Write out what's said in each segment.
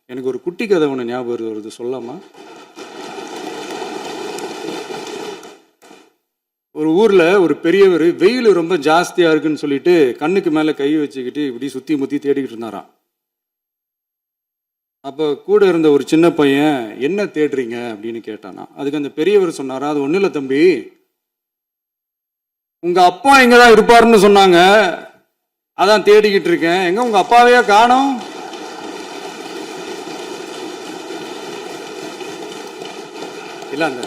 எனக்கு ஒரு குட்டி கதை ஒன்று ஞாபகம் வருது, சொல்லாமா? ஒரு ஊரில் ஒரு பெரியவர் வெயில் ரொம்ப ஜாஸ்தியாக இருக்குன்னு சொல்லிட்டு கண்ணுக்கு மேலே கை வச்சுக்கிட்டு இப்படி சுற்றி முற்றி தேடிக்கிட்டு இருந்தாராம். அப்போ கூட இருந்த ஒரு சின்ன பையன், என்ன தேடுறீங்க அப்படின்னு கேட்டானா. அதுக்கு அந்த பெரியவர் சொன்னாரா, அது ஒன்றும் இல்லை தம்பி, உங்கள் அப்பா எங்கே தான் இருப்பாருன்னு சொன்னாங்க, அதான் தேடிக்கிட்டு இருக்கேன். எங்க உங்கள் அப்பாவையே காணோம்? இல்லை, அந்த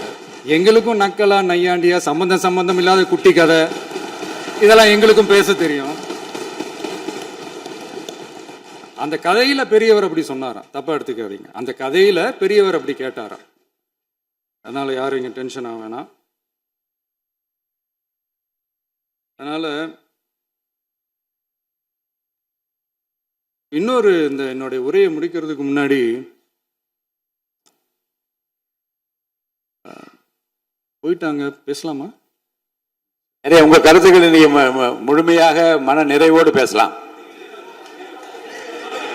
எங்களுக்கும் நக்கலா நையாண்டியா சம்பந்தம் இல்லாத குட்டி கதை இதெல்லாம் எங்களுக்கும் பேச தெரியும். அந்த கதையில பெரியவர் அப்படி சொன்னாராம், தப்பா எடுத்துக்காதீங்க. அந்த கதையில பெரியவர் அப்படி கேட்டாராம். அதனால யாரும் இங்க டென்ஷன் ஆக வேணாம். அதனால இன்னொரு, இந்த என்னுடைய உரையை முடிக்கிறதுக்கு முன்னாடி போயிட்டாங்க, பேசலாமா? நிறைய உங்க கருத்துக்களை நீங்க முழுமையாக மன நிறைவோடு பேசலாம்.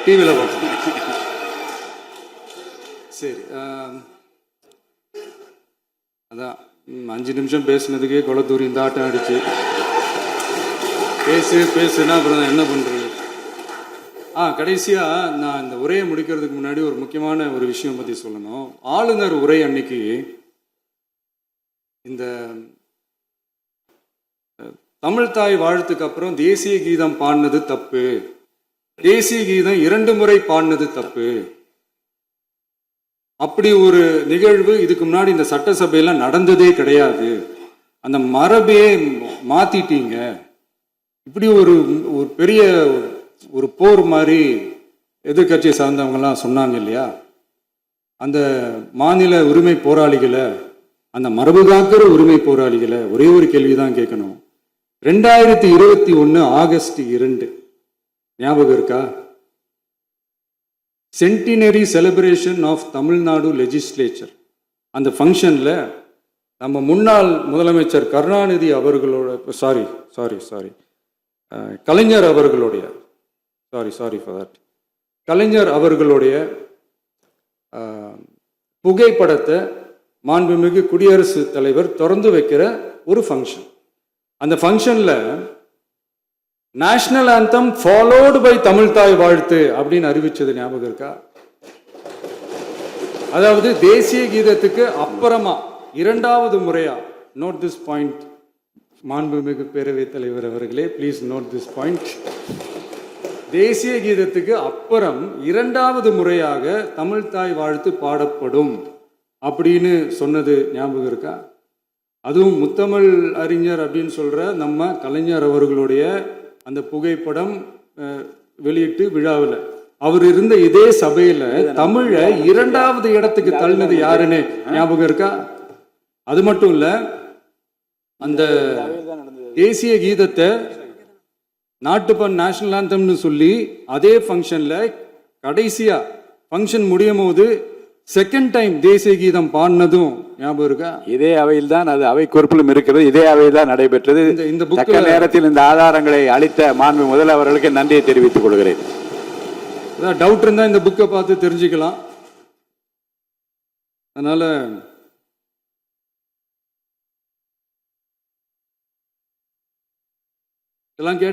டிவியில் பார்க்கலாம். சரி, அதான் 5 நிமிஷம் பேசுனதுக்கே கொளத்தூரி இந்த ஆட்டம் அடிச்சு பேசுனா அப்புறம் என்ன பண்றது? கடைசியா நான் இந்த உரையை முடிக்கிறதுக்கு முன்னாடி ஒரு முக்கியமான ஒரு விஷயம் பத்தி சொல்லணும். ஆளுநர் உரை அன்னைக்கு இந்த தமிழ் தாய் வாழ்த்துக்கு அப்புறம் தேசிய கீதம் பாடினது தப்பு, தேசிய கீதம் 2 முறை பாடினது தப்பு, அப்படி ஒரு நிகழ்வு இதுக்கு முன்னாடி இந்த சட்டசபையில நடந்ததே கிடையாது, அந்த மரபே மாத்திட்டீங்க, இப்படி ஒரு பெரிய ஒரு போர் மாதிரி எதிர்கட்சியை சார்ந்தவங்கலாம் சொன்னாங்க இல்லையா? அந்த மாநில உரிமை போராளிகளை, அந்த மரபு காக்கிற உரிமை போராளிகளை ஒரே ஒரு கேள்விதான் கேட்கணும். 2021 ஆகஸ்ட் 2 ஞாபகம் இருக்கா? Centenary celebration of Tamil Nadu legislature. அந்த ஃபங்க்ஷன்ல நம்ம முன்னாள் முதலமைச்சர் கருணாநிதி அவர்களோட கலைஞர் அவர்களுடைய கலைஞர் அவர்களுடைய புகைப்படத்தை மாண்புமிகு குடியரசுத் தலைவர் திறந்து வைக்கிற ஒரு ஃபங்க்ஷன். அந்த ஃபங்க்ஷன்ல national anthem followed by Tamil Thai Vazhthu அப்படின்னு அறிவிச்சது ஞாபகம் இருக்கா? அதாவது தேசிய கீதத்துக்கு அப்புறமா 2வது முறையா, நோட் திஸ் பாயிண்ட் மாண்புமிகு பேரவைத் தலைவர் அவர்களே, ப்ளீஸ் நோட் திஸ் பாயிண்ட். தேசிய கீதத்துக்கு அப்புறம் 2வது முறையாக தமிழ் தாய் வாழ்த்து பாடப்படும் அப்படின்னு சொன்னது ஞாபகம் இருக்கா? அதுவும் முத்தமிழ் அறிஞர் அப்படின்னு சொல்ற நம்ம கலைஞர் அவர்களுடைய அந்த புகைப்படம் வெளியிட்டு விழாவில் அவர் இருந்த இதே சபையில தமிழை 2வது இடத்துக்கு தள்ளினது யாருன்னு ஞாபகம் இருக்கா? அது மட்டும் இல்ல, அந்த தேசிய கீதத்தை நாட்டுப்பண் நேஷனல் ஆந்தம்னு சொல்லி அதே ஃபங்க்ஷன்ல கடைசியா ஃபங்க்ஷன் முடியும் போது செகண்ட் டைம் தேசிய கீதம் பாடினதும் ஞாபகம் இருக்கா? இதே அவையில் தான், அது அவை குறிப்பிலும் இருக்கிறது, இதே அவையில் தான் நடைபெற்றது. இந்த புக்க நேரத்தில் இந்த ஆதாரங்களை அளித்த மாண்பு முதல்வர்களுக்கு நன்றியை தெரிவித்துக் கொள்கிறேன். டவுட் இருந்தா இந்த புக்கை பார்த்து தெரிஞ்சுக்கலாம். அதனால இதெல்லாம் கேட்டு